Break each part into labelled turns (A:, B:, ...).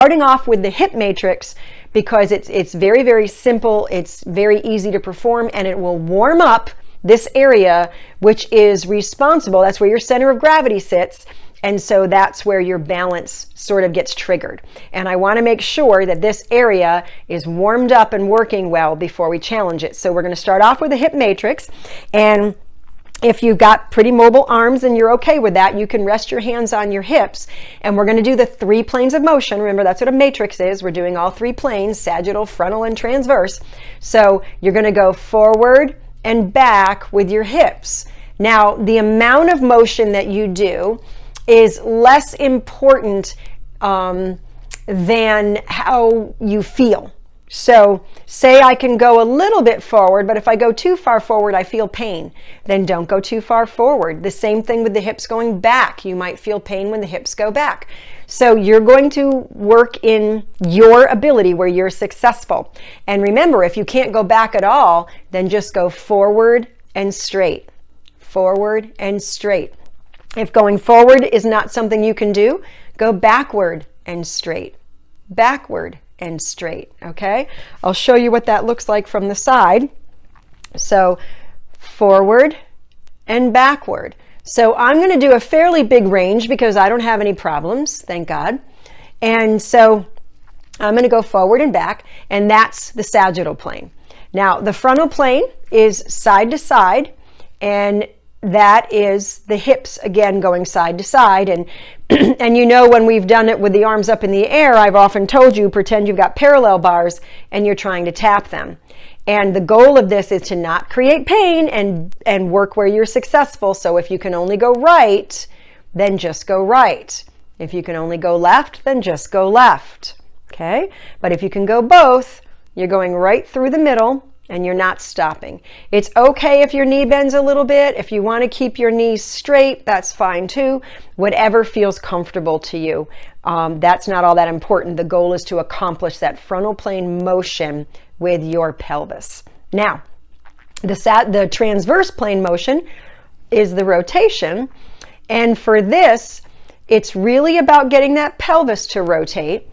A: Starting off with the hip matrix because it's very, very simple, it's very easy to perform, and it will warm up this area, which is responsible. That's where your center of gravity sits. And so that's where your balance sort of gets triggered. And I want to make sure that this area is warmed up and working well before we challenge it. So we're going to start off with the hip matrix. And if you've got pretty mobile arms and you're okay with that, you can rest your hands on your hips. And we're going to do the 3 planes of motion. Remember, that's what a matrix is. We're doing all 3 planes, sagittal, frontal, and transverse. So you're going to go forward and back with your hips. Now, the amount of motion that you do is less important than how you feel. So say I can go a little bit forward, but if I go too far forward, I feel pain. Then don't go too far forward. The same thing with the hips going back. You might feel pain when the hips go back. So you're going to work in your ability where you're successful. And remember, if you can't go back at all, then just go forward and straight. Forward and straight. If going forward is not something you can do, go backward and straight. Backward and straight, okay? I'll show you what that looks like from the side. So forward and backward. So I'm going to do a fairly big range because I don't have any problems, thank God. And so I'm going to go forward and back, and that's the sagittal plane. Now, the frontal plane is side to side, and that is the hips, again, going side to side. And and you know, when we've done it with the arms up in the air, I've often told you, pretend you've got parallel bars and you're trying to tap them. And the goal of this is to not create pain and work where you're successful. So if you can only go right, then just go right. If you can only go left, then just go left. Okay? But if you can go both, you're going right through the middle and you're not stopping. It's okay if your knee bends a little bit. If you want to keep your knees straight, that's fine too. Whatever feels comfortable to you. That's not all that important. The goal is to accomplish that frontal plane motion with your pelvis. Now, the transverse plane motion is the rotation. And for this, it's really about getting that pelvis to rotate.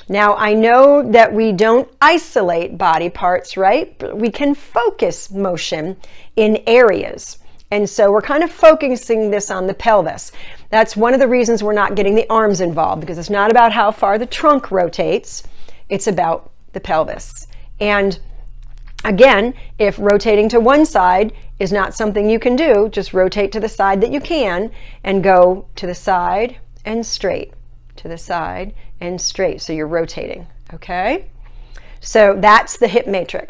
A: Now, I know that we don't isolate body parts, right? But we can focus motion in areas. And so we're kind of focusing this on the pelvis. That's one of the reasons we're not getting the arms involved, because it's not about how far the trunk rotates. It's about the pelvis. And again, if rotating to one side is not something you can do, just rotate to the side that you can and go to the side and straight, to the side and straight. So you're rotating, okay? So that's the hip matrix.